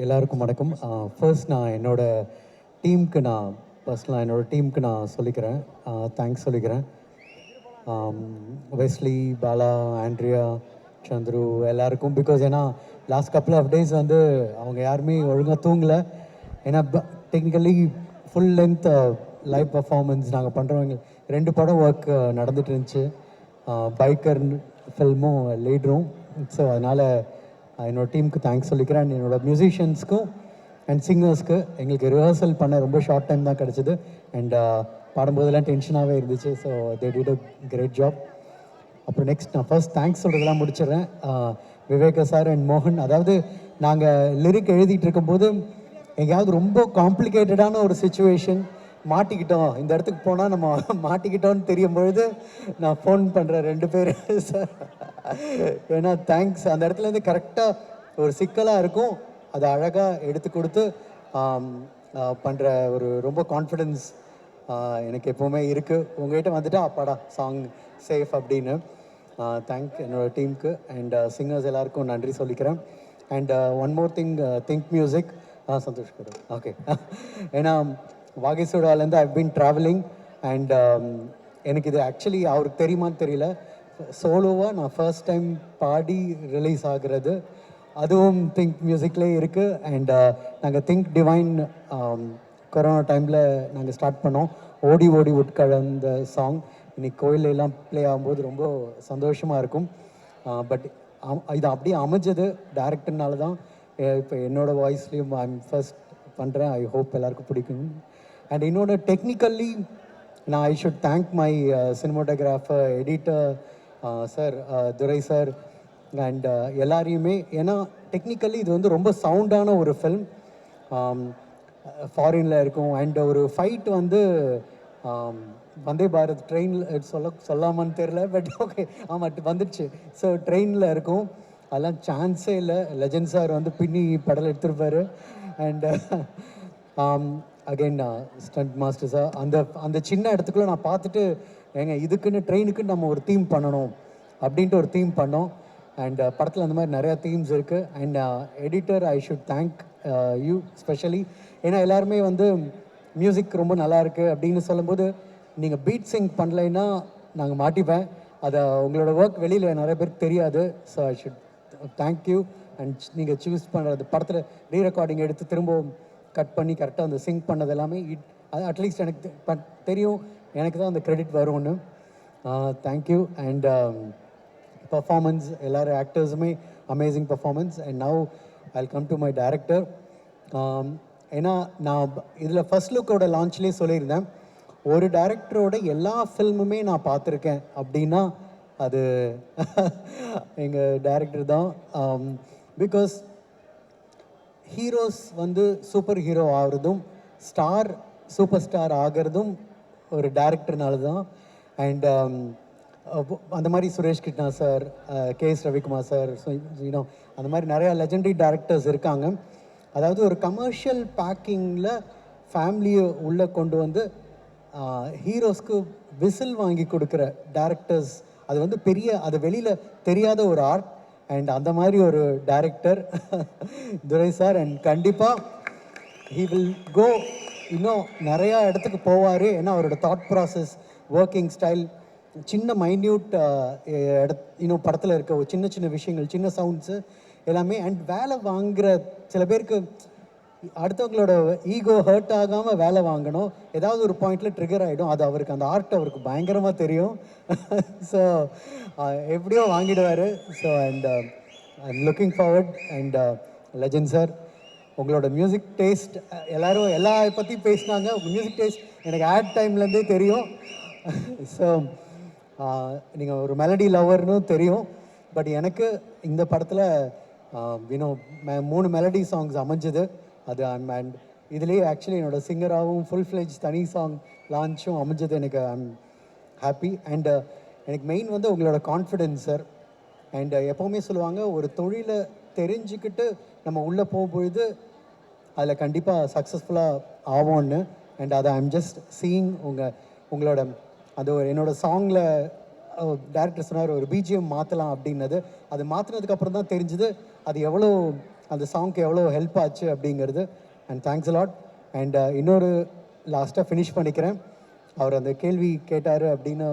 எல்லாருக்கும் வணக்கம். ஃபர்ஸ்ட் நான் என்னோட டீமுக்கு நான் பர்சனலாக என்னோட டீமுக்கு நான் சொல்லிக்கிறேன், தேங்க்ஸ் சொல்லிக்கிறேன். வெஸ்லி, பாலா, ஆண்ட்ரியா, சந்துரு எல்லாருக்கும். பிகாஸ் ஏன்னா லாஸ்ட் கப்புள் ஆஃப் டேஸ் வந்து அவங்க யாருமே ஒழுங்காக தூங்கலை. ஏன்னா technically full length live performance நாங்கள் பண்ணுறவங்க 2 படம் ஒர்க் நடந்துட்டு இருந்துச்சு. பைக்கர் ஃபில்மும் லீடரும். ஸோ அதனால் என்னோடய டீமுக்கு தேங்க்ஸ் சொல்லிக்கிறேன். அண்ட் என்னோடய மியூசிஷியன்ஸ்க்கும் அண்ட் சிங்கர்ஸ்க்கு எங்களுக்கு ரிஹர்சல் பண்ண ரொம்ப ஷார்ட் டைம் தான் கிடச்சிது. அண்ட் பாடும்போதெல்லாம் டென்ஷனாகவே இருந்துச்சு. So they did a great job. அப்புறம் நெக்ஸ்ட் நான் ஃபர்ஸ்ட் தேங்க்ஸ் சொல்கிறதெல்லாம் முடிச்சிடுறேன். விவேக சார் அண்ட் மோகன். அதாவது நாங்கள் லிரிக் எழுதிட்டு இருக்கும்போது எங்கேயாவது ரொம்ப காம்ப்ளிகேட்டடான ஒரு சுச்சுவேஷன் மாட்டிக்கிட்டோம், இந்த இடத்துக்கு போனால் நம்ம மாட்டிக்கிட்டோன்னு தெரியும் பொழுது நான் ஃபோன் பண்ணுறேன் 2 பேர் சார். ஏன்னா தேங்க்ஸ். அந்த இடத்துலேருந்து கரெக்டாக ஒரு சிக்கலாக இருக்கும், அதை அழகாக எடுத்து கொடுத்து பண்ணுற ஒரு ரொம்ப கான்ஃபிடென்ஸ் எனக்கு எப்போவுமே இருக்குது. உங்கள்கிட்ட வந்துட்டு அப்பாடா சாங் சேஃப் அப்படின்னு. தேங்க் என்னோடய டீமுக்கு அண்ட் சிங்கர்ஸ் எல்லாருக்கும் நன்றி சொல்லிக்கிறேன். And one more thing, think music. Santhosh கூட ஓகே. ஏன்னா வாகேஸ்வராலேருந்து ஐ பீன் ட்ராவலிங் அண்ட் எனக்கு இது ஆக்சுவலி அவருக்கு தெரியுமான்னு தெரியல, சோலோவாக நான் ஃபர்ஸ்ட் டைம் பாடி ரிலீஸ் ஆகிறது, அதுவும் திங்க் மியூசிக்லேயே இருக்குது. அண்ட் நாங்கள் திங்க் டிவைன் கொரோனா டைமில் நாங்கள் ஸ்டார்ட் பண்ணோம். ஓடி ஓடி உட்கழந்த சாங் இன்னைக்கு கோயிலெல்லாம் ப்ளே ஆகும்போது ரொம்ப சந்தோஷமாக இருக்கும். பட் இது அப்படியே அமைஞ்சது டேரக்டர்னால தான். இப்போ என்னோடய வாய்ஸ்லேயும் ஐம் ஃபர்ஸ்ட் பண்ணுறேன். ஐ ஹோப் எல்லாருக்கும் பிடிக்கும். அண்ட் இன்னொன்று டெக்னிக்கல்லி நான் I should thank my cinematographer, editor sir, Durai sir and எல்லாரையுமே. ஏன்னா டெக்னிக்கல்லி இது வந்து ரொம்ப சவுண்டான ஒரு ஃபில்ம், ஃபாரினில் இருக்கும். அண்ட் ஒரு ஃபைட் வந்து வந்தே பாரத் ட்ரெயினில் சொல்லாமான்னு தெரில, பட் ஓகே ஆமாம் வந்துடுச்சு. ஸோ ட்ரெயினில் இருக்கும், அதெல்லாம் சான்ஸே இல்லை. லெஜண்ட் சார் வந்து பின்னி படல் எடுத்துருப்பாரு. அண்ட் அகெயின் ஸ்டண்ட் மாஸ்டர்ஸாக அந்த சின்ன இடத்துக்குள்ளே நான் பார்த்துட்டு, ஏங்க இதுக்குன்னு ட்ரெயினுக்குன்னு நம்ம ஒரு தீம் பண்ணணும் அப்படின்ட்டு ஒரு தீம் பண்ணோம். அண்ட் படத்தில் அந்த மாதிரி நிறையா தீம்ஸ் இருக்குது. And editor I should thank you specially. ஏன்னா எல்லாருமே வந்து மியூசிக் ரொம்ப நல்லா இருக்குது அப்படின்னு சொல்லும்போது நீங்கள் பீட் சிங் பண்ணலைன்னா நாங்கள் மாட்டிப்பேன். அதை உங்களோட ஒர்க் வெளியில் நிறைய பேருக்கு தெரியாது. So I should thank you. And நீங்கள் சூஸ் பண்ணுறது படத்தில் ரீ ரெக்கார்டிங் எடுத்து திரும்ப கட் பண்ணி கரெக்டாக அந்த சிங்க் பண்ணது எல்லாமே அது அட்லீஸ்ட் எனக்கு தெரியும், எனக்கு தான் அந்த க்ரெடிட் வரும்னு. தேங்க்யூ. அண்ட் பர்ஃபார்மன்ஸ் எல்லோரும் ஆக்டர்ஸுமே amazing performance. And now I come to my director. ஏன்னா நான் இதில் ஃபர்ஸ்ட் லுக்கோட லான்ச்லேயே சொல்லியிருந்தேன், ஒரு டைரக்டரோட எல்லா ஃபில்முமே நான் பார்த்துருக்கேன் அப்படின்னா அது எங்கள் டைரக்டர் தான். பிகாஸ் ஹீரோஸ் வந்து சூப்பர் ஹீரோ ஆகிறதும் ஸ்டார் சூப்பர் ஸ்டார் ஆகிறதும் ஒரு டைரக்டர்னால தான். அண்ட் அந்த மாதிரி Suresh Krishna sir, KS Ravikumar sir, you know அந்த மாதிரி நிறையா லெஜெண்டரி டைரக்டர்ஸ் இருக்காங்க. அதாவது ஒரு கமர்ஷியல் பேக்கிங்கில் ஃபேமிலியை உள்ளே கொண்டு வந்து ஹீரோஸ்க்கு விசில் வாங்கி கொடுக்குற டைரக்டர்ஸ், அது வந்து பெரிய, அது வெளியில் தெரியாத ஒரு ஆர்ட். அண்ட் அந்த மாதிரி ஒரு டைரக்டர் துரை சார். அண்ட் கண்டிப்பாக ஹீ வில் கோ, இன்னும் நிறையா இடத்துக்கு போவார். ஏன்னா அவரோட தாட் ப்ராசஸ், ஒர்க்கிங் ஸ்டைல், சின்ன மைன்யூட் இன்னும் படத்தில் இருக்க ஒரு சின்ன சின்ன விஷயங்கள், சின்ன சவுண்ட்ஸு எல்லாமே. அண்ட் வேலை வாங்குகிற சில பேருக்கு அடுத்தவங்களோட ஈகோ ஹர்ட் ஆகாமல் வேலை வாங்கணும், ஏதாவது ஒரு பாயிண்டில் ட்ரிகர் ஆகிடும். அது அவருக்கு, அந்த ஆர்ட் அவருக்கு பயங்கரமாக தெரியும். ஸோ எப்படியோ வாங்கிடுவார். So and I am looking forward. And legend sir, உங்களோட மியூசிக் டேஸ்ட் எல்லோரும் எல்லா பற்றியும் பேசினாங்க. உங்கள் மியூசிக் டேஸ்ட் எனக்கு ஆட் டைம்லேருந்தே தெரியும். ஸோ நீங்கள் ஒரு மெலடி லவர்னு தெரியும். பட் எனக்கு இந்த படத்தில் யூனோ 3 மெலடி சாங்ஸ் அமைஞ்சது. அது அண்ட் இதுலேயே ஆக்சுவலி என்னோடய சிங்கராகவும் ஃபுல் ஃப்ளெஜ் தனி சாங் லான்ச்சும் அமைஞ்சது. எனக்கு ஐம் ஹாப்பி. அண்ட் எனக்கு மெயின் வந்து உங்களோட கான்ஃபிடென்ஸ் சார். அண்ட் எப்போவுமே சொல்லுவாங்க, ஒரு தொழிலை தெரிஞ்சுக்கிட்டு நம்ம உள்ளே போகும்பொழுது அதில் கண்டிப்பாக சக்ஸஸ்ஃபுல்லாக ஆகும்னு. அண்ட் அதை ஐம் ஜஸ்ட் சீயிங் உங்களோட அது என்னோடய சாங்கில் டேரக்டர் சொன்னார் ஒரு பிஜிஎம் மாற்றலாம் அப்படின்னது. அது மாற்றினதுக்கப்புறம் தான் தெரிஞ்சுது அது எவ்வளோ அந்த சாங்க்கு எவ்வளோ ஹெல்ப் ஆச்சு அப்படிங்கிறது. And thanks a lot. அண்ட் இன்னொரு லாஸ்ட்டாக ஃபினிஷ் பண்ணிக்கிறேன். அவர் அந்த கேள்வி கேட்டார் அப்படின்னு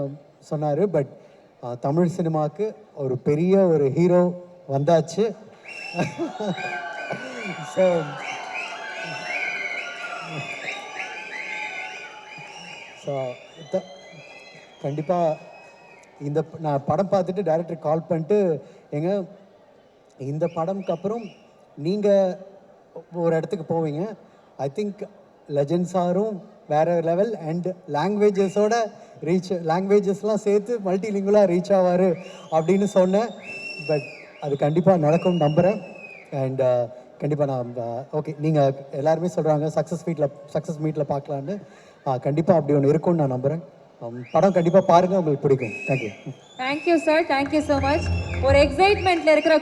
சொன்னார். பட் தமிழ் சினிமாவுக்கு ஒரு பெரிய ஒரு ஹீரோ வந்தாச்சு. ஸோ ஸோ கண்டிப்பாக இந்த நான் படம் பார்த்துட்டு டைரக்டர் கால் பண்ணிட்டு, ஏங்க இந்த படம்க்கு அப்புறம் நீங்கள் ஒரு இடத்துக்கு போவீங்க, ஐ திங்க் லெஜண்ட் சாரும் வேறு லெவல் அண்ட் லாங்குவேஜஸோட லாங்குவேஜஸ்லாம் சேர்த்து மல்டிலிங்குவலாக ரீச் ஆவார் அப்படின்னு சொன்னேன். பட் அது கண்டிப்பாக நடக்கும் நம்புகிறேன். அண்ட் கண்டிப்பாக நான் ஓகே, நீங்கள் எல்லாருமே சொல்கிறாங்க சக்ஸஸ் மீட்டில் பார்க்கலான்னு. கண்டிப்பாக அப்படி ஒன்று இருக்கும்னு நான் நம்புகிறேன். படம் கண்டிப்பாக பாருங்கள், உங்களுக்கு பிடிக்கும். Thank you. Thank you sir, thank you so much. ஒரு எக்ஸைட்மெண்ட்டில் இருக்கிற